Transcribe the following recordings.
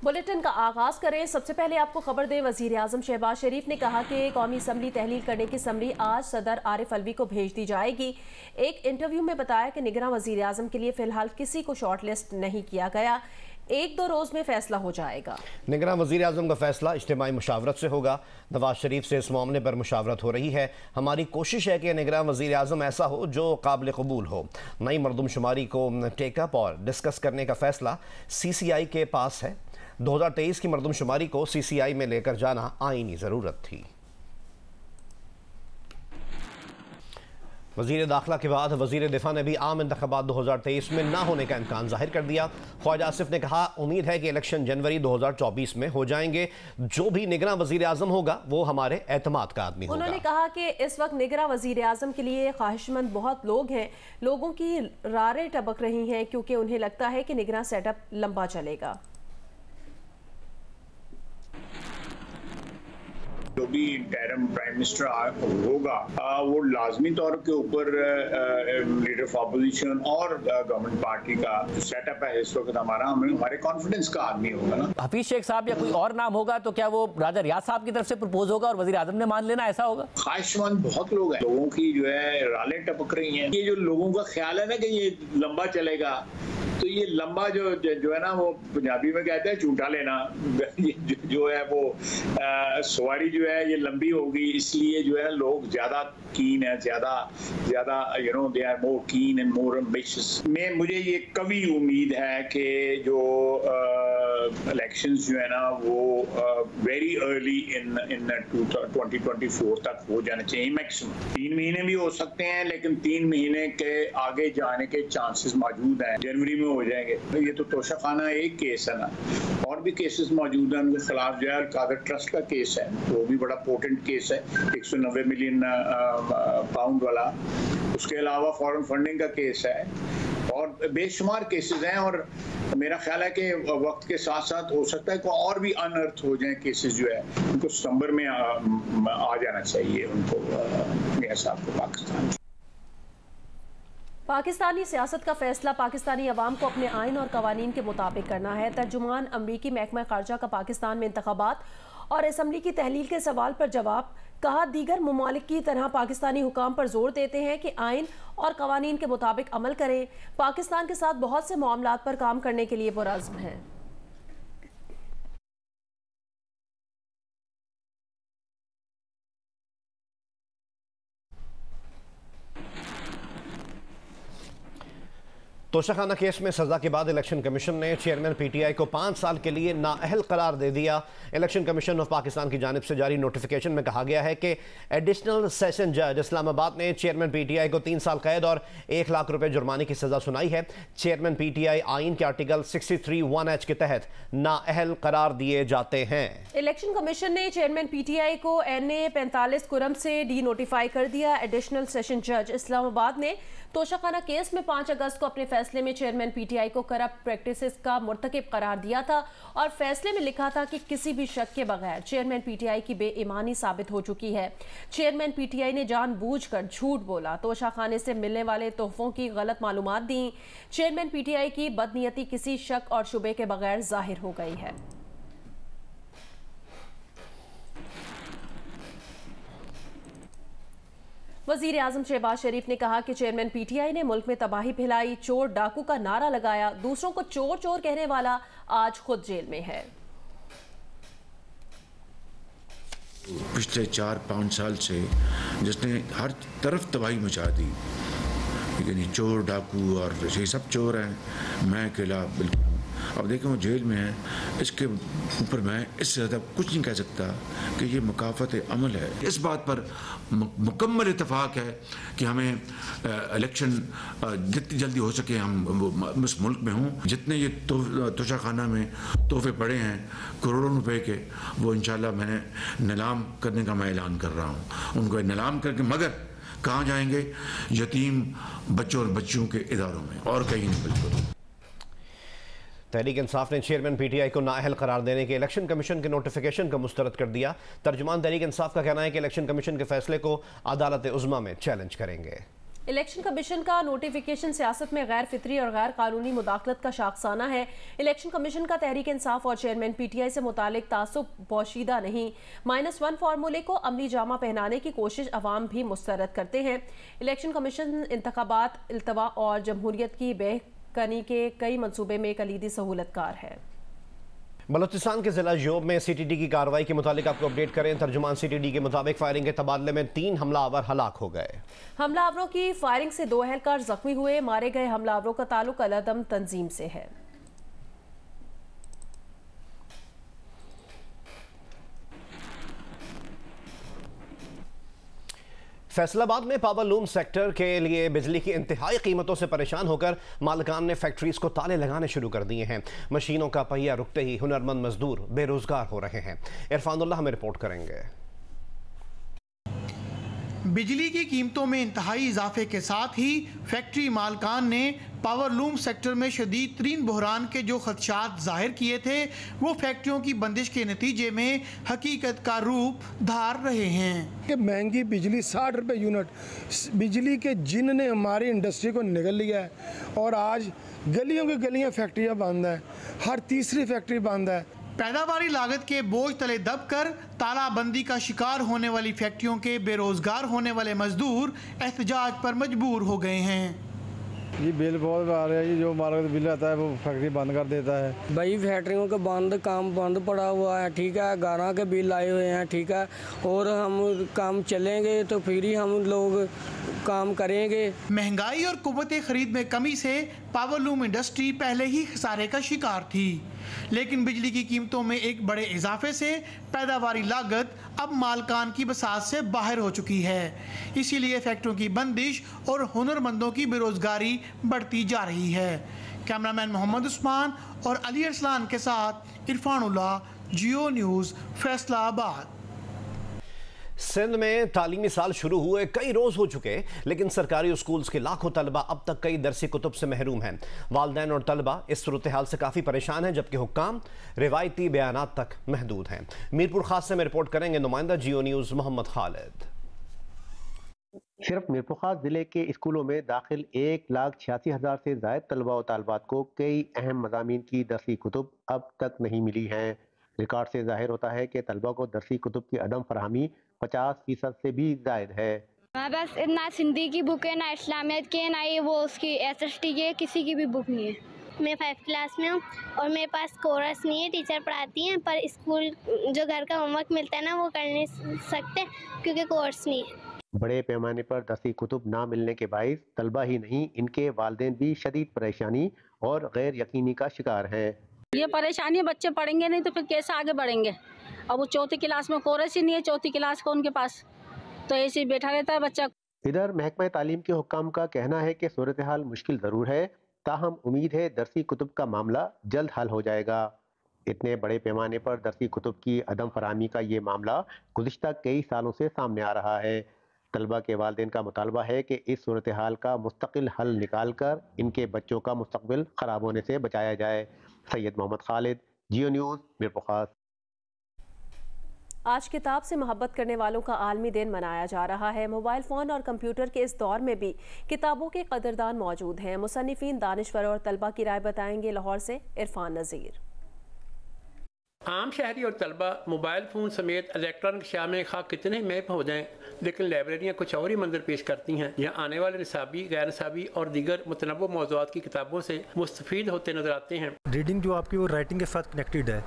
Bulletin का आगाज करें। सबसे पहले आपको खबर दें, वजीर आजम शहबाज शरीफ ने कहा कि कौमी असम्बली तहलील करने की समरी आज सदर आरिफ अलवी को भेज दी जाएगी। एक इंटरव्यू में बताया कि निगरान वजीर आजम के लिए फिलहाल किसी को शॉर्ट लिस्ट नहीं किया गया, 1-2 रोज में फैसला हो जाएगा। निगरान वजीर आजम का फैसला इज्तिमाई मुशावरत से होगा। नवाज शरीफ से इस मामले पर मुशावरत हो रही है। हमारी कोशिश है कि निगरान वजीर आजम ऐसा हो जो काबिल कबूल हो। नई मरदमशुमारी को टेकअप और डिस्कस करने का फैसला CCI के पास है। 2023 की मरदमशुमारी को CCI में लेकर जाना आईनी ज़रूरत थी। वज़ीर दाखिला के बाद वज़ीर दिफा ने भी आम इंतख़ाबात 2023 में ना होने का इम्कान जाहिर कर दिया। ख्वाजा आसिफ ने कहा, उम्मीद है कि इलेक्शन जनवरी 2024 में हो जाएंगे। जो भी निगरान वज़ीर आज़म होगा वो हमारे एतमाद का आदमी होगा। उन्होंने कहा कि इस वक्त निगरान वज़ीर आज़म के लिए ख्वाहिशमंद बहुत लोग हैं। लोगों की रारें टपक रही हैं क्योंकि उन्हें लगता है कि निगरान सेटअप लंबा चलेगा। जो भी इंटरिम प्राइम मिनिस्टर होगा वो लाजमी तौर के ऊपर लीडर ऑफ अपोजिशन और गवर्नमेंट पार्टी का जो सेटअप है इस वक्त हमारे कॉन्फिडेंस का आदमी होगा ना। हफीज शेख साहब या कोई और नाम होगा तो क्या वो राजा रियाज साहब की तरफ से प्रपोज होगा और वजीर आजम ने मान लेना, ऐसा होगा? ख्वाहिशमंद बहुत लोग हैं, लोगों की जो है रालें टपक रही हैं। ये जो लोगों का ख्याल है ना कि ये लंबा चलेगा, तो ये लंबा जो है ना वो पंजाबी में कहते हैं झूठा लेना। जो है वो सवारी जो है ये लंबी होगी, इसलिए जो है लोग ज्यादा कीन है, ज्यादा दे आर मोर कीन एंड मोर एम्बिशियस। मुझे ये कभी उम्मीद है कि जो इलेक्शंस जो है ना वो वेरी अर्ली इन 2024 तक हो जाने चाहिए। मैक्सिमम 3 महीने भी हो सकते हैं, लेकिन 3 महीने के आगे जाने के चांसेस मौजूद हैं। जनवरी में हो जाएंगे। ये तो तोशाखाना एक केस है ना, और भी केसेस मौजूद हैं उनके खिलाफ। जो है कादर ट्रस्ट का केस है, वो भी बड़ा पोटेंट केस है, 190 मिलियन पाउंड वाला। उसके अलावा फॉरेन फंडिंग का केस है और बेशुमार केसेस हैं। और मेरा ख्याल है कि वक्त के साथ साथ हो सकता है कि और भी अनअर्थ हो जाए केसेस जो है, उनको सितंबर में आ जाना चाहिए उनको मियां साहब को पाकिस्तान। पाकिस्तानी सियासत का फैसला पाकिस्तानी अवाम को अपने आइन और कवानीन के मुताबिक करना है। तर्जुमान अमरीकी महकमा खारजा का पाकिस्तान में इंतखाबात और असम्बली की तहलील के सवाल पर जवाब। कहा, दीगर ममालिक की तरह पाकिस्तानी हुकाम पर जोर देते हैं कि आइन और कवानीन के मुताबिक अमल करें। पाकिस्तान के साथ बहुत से मामलात पर काम करने के लिए पुरअज़्म हैं। तोशाखाना केस में सजा के बाद इलेक्शन कमीशन ने चेयरमैन PTI को 5 साल के लिए नाअहल करार दे दिया। इलेक्शन कमीशन ऑफ पाकिस्तान की जानिब से जारी नोटिफिकेशन में कहा गया है कि एडिशनल सेशन जज इस्लामाबाद ने चेयरमैन PTI को 3 साल कैद और 1 लाख रुपए जुर्माने की सजा सुनाई है। चेयरमैन PTI आइन के आर्टिकल 63(1)H के तहत नाअहल करार दिए जाते हैं। इलेक्शन कमीशन ने चेयरमैन PTI को NA 45 कुरम से डी नोटिफाई कर दिया। एडिशनल सेशन जज इस्लामाबाद ने तोशाखाना केस में 5 अगस्त को अपने फैसले में चेयरमैन PTI को करप्ट प्रैक्टिसेस का मुर्तकिब करार दिया था और फैसले में लिखा था कि किसी भी शक के बगैर चेयरमैन PTI की बेईमानी साबित हो चुकी है। चेयरमैन PTI ने जानबूझकर झूठ बोला, तोशाखाने से मिलने वाले तोहफों की गलत मालूमात दी। चेयरमैन PTI की बदनीयती किसी शक और शुबे के बगैर जाहिर हो गई है। वज़ीर आज़म शहबाज शरीफ ने कहा कि चेयरमैन PTI ने मुल्क में तबाही फैलाई, चोर डाकू का नारा लगाया, दूसरों को चोर चोर कहने वाला आज खुद जेल में है। पिछले 4-5 साल से जिसने हर तरफ तबाही मचा दी, यानी चोर डाकू और ये सब चोर हैं, मैं अकेला बिल्कुल। अब देखें वो जेल में है, इसके ऊपर मैं इससे ज़्यादा कुछ नहीं कह सकता कि ये मुकाफ़त अमल है। इस बात पर मुकम्मल इत्तेफाक है कि हमें इलेक्शन जितनी जल्दी हो सके हम इस मुल्क में हों। जितने ये तोशाखाना में तोहफे पड़े हैं करोड़ों रुपए के, वो इंशाल्लाह मैंने नीलाम करने का मैं ऐलान कर रहा हूँ। उनको नीलाम करके, मगर कहाँ जाएंगे? यतीम बच्चों और बच्चियों के इदारों में, और कहीं नहीं। बिल्कुल। तहरीक इंसाफ ने चेयरमैन PTI को नाअहल करार देने के इलेक्शन कमीशन के नोटिफिकेशन को मुस्तरद कर दिया। तर्जुमान तहरीक इंसाफ का कहना है कि इलेक्शन कमीशन के फैसले को अदालत उज़्मा में चैलेंज करेंगे। इलेक्शन कमीशन का नोटिफिकेशन सियासत में गैर फितरी और गैर कानूनी मुदाखलत का शाखसाना है। इलेक्शन कमीशन का तहरीक इंसाफ और चेयरमैन पीटीआई से मुतालिक तासुब पोशीदा नहीं। -1 फार्मूले को अमली जामा पहनाने की कोशिश अवाम भी मुस्तरद करते हैं। इलेक्शन कमीशन इंतखाबात, इल्तवा और जमहूरियत की बेहकनी के कई मनसूबे में कलीदी सहूलतकार है। बलूचिस्तान के जिला योब में सीटीडी की कार्रवाई के मुताबिक आपको अपडेट करें। तर्जुमान सीटीडी के मुताबिक फायरिंग के तबादले में 3 हमलावर हलाक हो गए। हमलावरों की फायरिंग से 2 एहलकार जख्मी हुए। मारे गए हमलावरों का ताल्लुक अल-अदम तंजीम से है। फैसलाबाद में पावर लूम सेक्टर के लिए बिजली की इंतहाई कीमतों से परेशान होकर मालिकान ने फैक्ट्रीज को ताले लगाने शुरू कर दिए हैं। मशीनों का पहिया रुकते ही हुनरमंद मजदूर बेरोजगार हो रहे हैं। इरफानुल्लाह हमें रिपोर्ट करेंगे। बिजली की कीमतों में इंतहाई इजाफे के साथ ही फैक्ट्री मालकान ने पावर लूम सेक्टर में शदीद तरीन बहरान के जो खदशात जाहिर किए थे वो फैक्ट्रियों की बंदिश के नतीजे में हकीकत का रूप धार रहे हैं कि महंगी बिजली 60 रुपये यूनिट बिजली के जिन ने हमारी इंडस्ट्री को निगल लिया है और आज गलियों की गलियां फैक्ट्रियां बंद हैं, हर तीसरी फैक्ट्री बंद है। पैदावारी लागत के बोझ तले दबकर तालाबंदी का शिकार होने वाली फैक्ट्रियों के बेरोजगार होने वाले मजदूर एहतजाज पर मजबूर हो गए हैं। ये बिल बहुत आ रहा है, ये जो हमारा बिल आता है वो फैक्ट्री बंद कर देता है। भाई फैक्ट्रियों का काम बंद पड़ा हुआ है, ठीक है, 11 के बिल आए हुए हैं, ठीक है, और हम काम चलेंगे तो फिर ही हम लोग काम करेंगे। महंगाई और कुव्वत खरीद में कमी से पावर लूम इंडस्ट्री पहले ही खसारे का शिकार थी, लेकिन बिजली की कीमतों में एक बड़े इजाफे से पैदावारी लागत अब मालकान की बसात से बाहर हो चुकी है। इसीलिए फैक्ट्रियों की बंदिश और हुनरमंदों की बेरोजगारी बढ़ती जा रही है। कैमरामैन मोहम्मद उस्मान और अली अरसलान के साथ इरफानुल्लाह, जियो न्यूज़, फैसलाबाद। सिंध में तालीमी साल शुरू हुए कई रोज हो चुके, लेकिन सरकारी स्कूल्स के लाखों तलबा अब तक कई दरसी कुतुब से महरूम हैं। वालिदैन और तलबा इस सूरत हाल से काफ़ी परेशान हैं, जबकि हुक्काम रिवायती बयानात तक महदूद हैं। मीरपुर खास से में रिपोर्ट करेंगे नुमाइंदा जियो न्यूज़ मोहम्मद खालिद। सिर्फ मीरपुर खास जिले के स्कूलों में दाखिल 1,86,000 से ज़ायद तलबा और तालबात को कई अहम मज़ामीन की दरसी कुतुब अब तक नहीं मिली हैं। रिकॉर्ड से जाहिर होता है कि तलबा को दरसी कुतुब की अदम फरहमी 50% से भी ज़ायद है। बस ना सिंधी की बुक है, ना इस्लामियत की है, ना ये वो उसकी SST की है, किसी की भी बुक नहीं है। मैं 5th क्लास में हूँ और मेरे पास कोर्स नहीं है। टीचर पढ़ाती हैं पर स्कूल जो घर का होमवर्क मिलता है ना वो कर नहीं सकते क्योंकि कोर्स नहीं है। बड़े पैमाने पर दरसी कुतुब ना मिलने के बाइस तलबा ही नहीं, इनके वालिदैन भी शदीद परेशानी और गैर यकीनी का शिकार हैं। ये परेशानी, बच्चे पढ़ेंगे नहीं तो फिर कैसे आगे बढ़ेंगे। अब वो 4th क्लास में कोर्स ही नहीं है, 4th क्लास का उनके पास, तो ऐसे ही बैठा रहता है बच्चा। इधर महकमा तालीम के हुक्काम का कहना है कि सूरत हाल मुश्किल ज़रूर है, ताहम उम्मीद है दरसी कुतुब का मामला जल्द हल हो जाएगा। इतने बड़े पैमाने पर दरसी कुतुब की अदम फराहमी का ये मामला गुज़िश्ता कई सालों से सामने आ रहा है। तलबा के वालिदैन का मुतालबा है कि इस सूरत हाल का मुस्तकिल हल निकाल कर इनके बच्चों का मुस्तकबिल ख़राब होने से बचाया जाए। सैयद मोहम्मद खालिद, जियो न्यूज़, मीरपुर खास। आज किताब से मोहब्बत करने वालों का आलमी दिन मनाया जा रहा है। मोबाइल फ़ोन और कंप्यूटर के इस दौर में भी किताबों के कदरदान मौजूद हैं। मुसन्निफ़ीन, दानिश्वर और तलबा की राय बताएंगे। लाहौर से इरफान नज़ीर। आम शहरी और तलबा मोबाइल फ़ोन समेत इलेक्ट्रॉनिक अशिया में खा कितने मैप हो जाएं, लेकिन लाइब्रेरियाँ कुछ और ही मंजर पेश करती हैं। यहाँ आने वाले निसाबी, गैर निसाबी और दीगर मुतनव्वो मौज़ूआत की किताबों से मुस्तफ़ीद होते नजर आते हैं। रीडिंग जो आपकी वो राइटिंग के साथ कनेक्टेड है।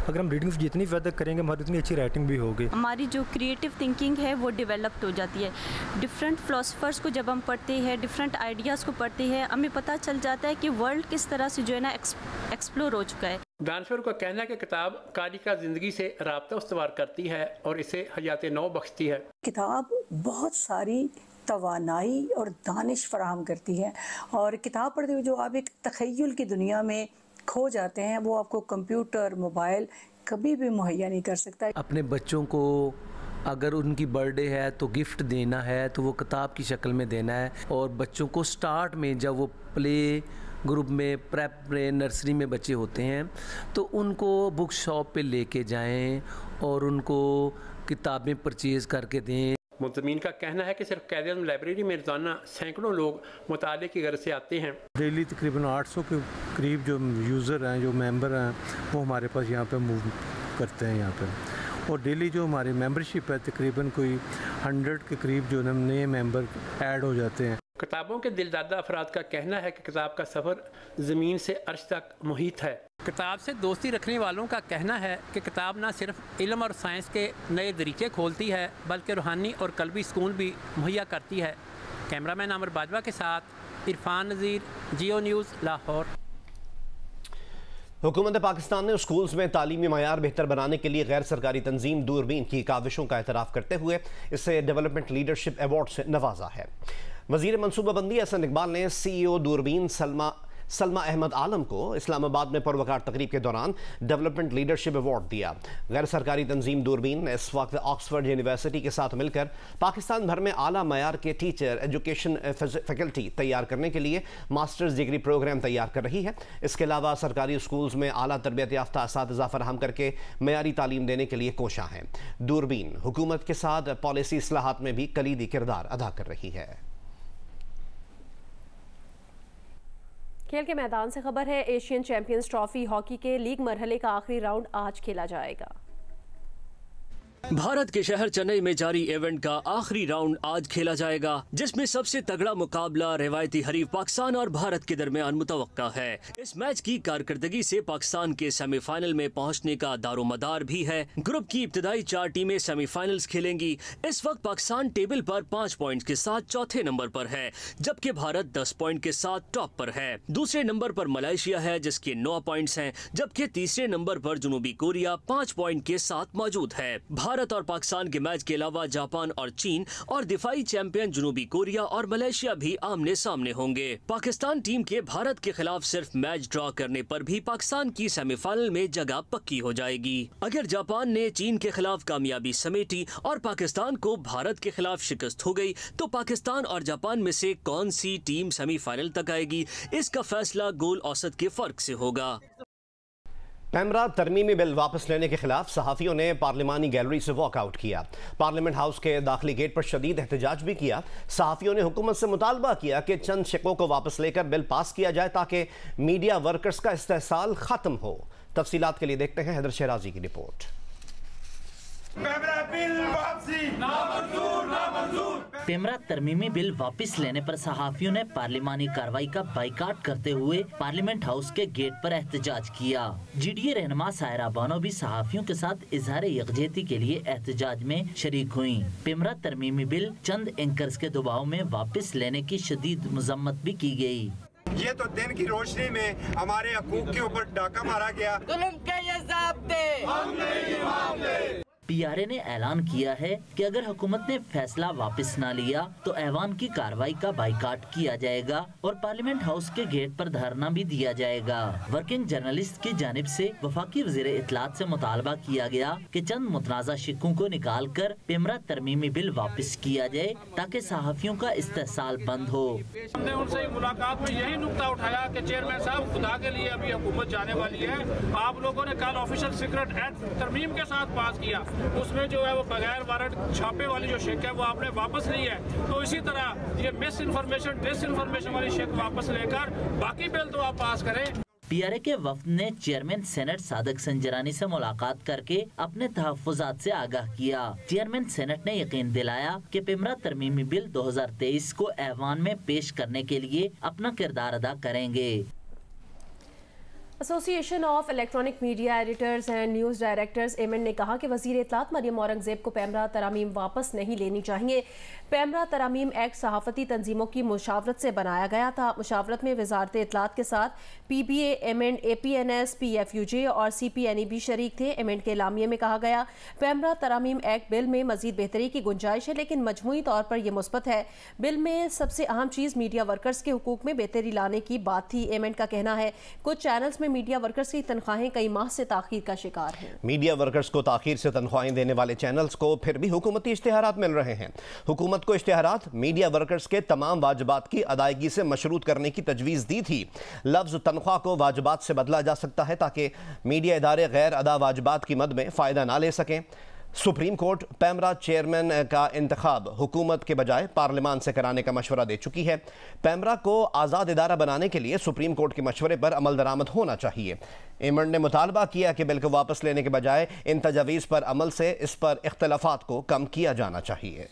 अगर हम रीडिंग जितनी ज़्यादा करेंगे हमारी उतनी अच्छी राइटिंग भी होगी। हमारी जो क्रिएटिव थिंकिंग है वो डेवलप्ड हो जाती है। डिफरेंट फ़िलासफ़र्स को जब हम पढ़ते हैं, डिफरेंट आइडियाज़ को पढ़ते हैं, हमें पता चल जाता है कि वर्ल्ड किस तरह से जो है ना एक्सप्लोर हो चुका है। दानश्वर का कहना है कि किताब कारी का ज़िंदगी से राब्ता उस्तवार करती है और इसे हयात नौ बख्शती है। किताब बहुत सारी तवानाई और दानिश फराहम करती है और किताब पढ़ते हुए जो आप एक तख़य्युल की दुनिया में खो जाते हैं वो आपको कंप्यूटर, मोबाइल कभी भी मुहैया नहीं कर सकता। अपने बच्चों को अगर उनकी बर्थडे है तो गिफ्ट देना है तो वो किताब की शक्ल में देना है। और बच्चों को स्टार्ट में जब वो प्ले ग्रुप में, प्रेप में, नर्सरी में बच्चे होते हैं तो उनको बुक शॉप पे लेके जाएं और उनको किताबें परचेज़ करके दें। मुंतज़मीन का कहना है कि सिर्फ क़ायद-ए-आज़म लाइब्रेरी में रोज़ाना सैकड़ों लोग मुताले की गर्ज से आते हैं। डेली तकरीबन 800 के करीब जो यूज़र हैं, जो मेंबर हैं, वो हमारे पास यहाँ पे मूव करते हैं यहाँ पे। और डेली जो हमारी मेंबरशिप है तकरीबन कोई 100 के करीब जो नए मेंबर ऐड हो जाते हैं। किताबों के दिलदादा अफराद का कहना है कि किताब का सफ़र ज़मीन से अर्श तक मुहित है। किताब से दोस्ती रखने वालों का कहना है कि किताब न सिर्फ इल्म और साइंस के नए तरीके खोलती है बल्कि रूहानी और कल्बी सुकून भी मुहैया करती है। कैमरामैन आमिर बाजवा के साथ इरफान नज़ीर, जियो न्यूज़, लाहौर। हुकूमत पाकिस्तान ने स्कूल्स में तालीमी मयार बेहतर बनाने के लिए गैर सरकारी तंजीम दूरबीन की काविशों का एतराफ़ करते हुए इसे डेवलपमेंट लीडरशिप अवार्ड से नवाजा है। वज़ीर मनसूबाबंदी हसन इकबाल ने CEO दूरबीन सलमा अहमद आलम को इस्लामाबाद में पुरवकार तकरीब के दौरान डेवलपमेंट लीडरशिप अवार्ड दिया। गैर सरकारी तंजीम दूरबीन इस वक्त ऑक्सफोर्ड यूनिवर्सिटी के साथ मिलकर पाकिस्तान भर में आला मयार के टीचर एजुकेशन फैकल्टी तैयार करने के लिए मास्टर्स डिग्री प्रोग्राम तैयार कर रही है। इसके अलावा सरकारी स्कूल्स में आला तरबियत याफ्ता असातिज़ा फराहम करके मयारी तालीम देने के लिए कोशां है। दूरबीन हुकूमत के साथ पॉलिसी इस्लाहात में भी कलीदी किरदार अदा कर रही है। खेल के मैदान से खबर है। एशियन चैंपियंस ट्रॉफी हॉकी के लीग मरहले का आखिरी राउंड आज खेला जाएगा। भारत के शहर चेन्नई में जारी इवेंट का आखिरी राउंड आज खेला जाएगा, जिसमें सबसे तगड़ा मुकाबला रिवायती हरीफ पाकिस्तान और भारत के दरमियान मुतवक्का है। इस मैच की कारकर्दगी से पाकिस्तान के सेमीफाइनल में पहुंचने का दारोमदार भी है। ग्रुप की इब्तदाई 4 टीमें सेमीफाइनल्स खेलेंगी। इस वक्त पाकिस्तान टेबल पर 5 पॉइंट के साथ चौथे नंबर पर है, जबकि भारत 10 पॉइंट के साथ टॉप पर है। दूसरे नंबर पर मलेशिया है जिसके 9 पॉइंट्स हैं, जबकि तीसरे नंबर पर जनूबी कोरिया 5 पॉइंट के साथ मौजूद है। भारत और पाकिस्तान के मैच के अलावा जापान और चीन और दिफाई चैंपियन जनूबी कोरिया और मलेशिया भी आमने सामने होंगे। पाकिस्तान टीम के भारत के खिलाफ सिर्फ मैच ड्रॉ करने पर भी पाकिस्तान की सेमीफाइनल में जगह पक्की हो जाएगी। अगर जापान ने चीन के खिलाफ कामयाबी समेटी और पाकिस्तान को भारत के खिलाफ शिकस्त हो गई तो पाकिस्तान और जापान में से कौन सी टीम सेमीफाइनल तक आएगी, इसका फैसला गोल औसत के फर्क से होगा। पैमरा तरमीमी बिल वापस लेने के खिलाफ सहाफ़ियों ने पार्लिमानी गैलरी से वॉकआउट किया। पार्लियामेंट हाउस के दाखिली गेट पर शदीद एहतजाज भी किया। सहाफ़ियों ने हुकूमत से मुतालबा किया कि चंद शिकों को वापस लेकर बिल पास किया जाए ताकि मीडिया वर्कर्स का इस्तेहसाल ख़त्म हो। तफसीलात के लिए देखते हैं हैदर शहराजी की रिपोर्ट। पैमरा तरमीमी बिल वापस लेने पर सहाफियों ने पार्लिमानी कार्रवाई का बाइकाट करते हुए पार्लियामेंट हाउस के गेट पर एहतजाज किया। GDA रहनुमा सायरा बानो भी सहाफियों के साथ इजहार यकजहती के लिए एहतजाज में शरीक हुई। पैमरा तरमीमी बिल चंद एंकर्स के दबाव में वापस लेने की शदीद मजम्मत भी की गई। ये तो दिन की रोशनी में हमारे हकूक के ऊपर डाका मारा गया। PRA ने ऐलान किया है कि अगर हुकूमत ने फैसला वापस न लिया तो ऐवान की कार्रवाई का बाइकाट किया जाएगा और पार्लियामेंट हाउस के गेट पर धरना भी दिया जाएगा। वर्किंग जर्नलिस्ट की जानिब से वफाकी वज़ीर इत्तलात से मुतालबा किया गया कि चंद मुतनाज़ा शिकों को निकाल कर पैमरा तरमीमी बिल वापस किया जाए ताकि सहाफियों का इस्तेहसाल बंद हो। हमने उनसे मुलाकात में यही नुक्ता उठाया कि चेयरमैन साहब खुदा के लिए अभी हुकूमत जाने वाली है, आप लोगों ने कल ऑफिशियल सीक्रेट एक्ट तरमीम के साथ पास किया, उसमें जो है वो बगैर वारंट छापे वाली जो शेक है वो आपने वापस ली है। तो इसी तरह ये मिस इन्फॉर्मेशन डिस इन्फॉर्मेशन वाली शेक वापस लेकर बाकी बिल तो आप पास करें। PRA के वफ्द ने चेयरमैन सेनेट सादिक संजरानी से मुलाकात करके अपने तहफ़्फ़ुज़ात से आगाह किया। चेयरमैन सेनेट ने यकीन दिलाया कि पैमरा तरमीमी बिल 2023 को ऐवान में पेश करने के लिए अपना किरदार अदा करेंगे। Association of electronic media editors and news directors amend ने कहा कि वज़ीर इत्तलात मरियम औरंगज़ेब को पैमरा तरामीम वापस नहीं लेनी चाहिए। पैमरा तरामीम एक्ट सहाफ़ती तंजीमों की मुशावरत से बनाया गया था। मुशावरत में वज़ारत इत्तलात के साथ PBA, एमेंड, APNS, PFUJ और CPNE भी शरीक थे। एमेंड के एलामिये में कहा गया, पैमरा तरामीम एक्ट बिल में मज़ीद बेहतरी की गुंजाइश है, लेकिन मजमूई तौर पर यह मुस्बत है। बिल में सबसे अहम चीज़ मीडिया वर्कर्स के हुकूक में बेहतरी लाने की बात थी। एमेंड का कहना है कुछ चैनल्स में मीडिया वर्कर्स की तनख्वाहें कई माह से ताखीर का शिकार हैं। मीडिया वर्कर्स को ताखीर से तनख्वाहें देने वाले चैनल्स को फिर भी हुकूमती इश्तिहारात मिल रहे हैं। हुकूमत को इश्तिहारात मीडिया वर्कर्स के तमाम वाजिबात की अदायगी से मशरूत करने की तजवीज़ दी थी। लफ्ज़ तनख्वाह को वाजिबात से बदला जा सकता है ताकि मीडिया इदारे गैर अदा वाजिबात की मद में फ़ायदा ना ले सकें। सुप्रीम कोर्ट पैमरा चेयरमैन का इंतखाब हुकूमत के बजाय पार्लियामान से कराने का मशवरा दे चुकी है। पैमरा को आज़ाद इदारा बनाने के लिए सुप्रीम कोर्ट के मशवरे पर अमल दरामद होना चाहिए। एमंड ने मुतालबा किया कि बिल को वापस लेने के बजाय इन तजावीज़ पर अमल से इस पर इख्तलाफात को कम किया जाना चाहिए।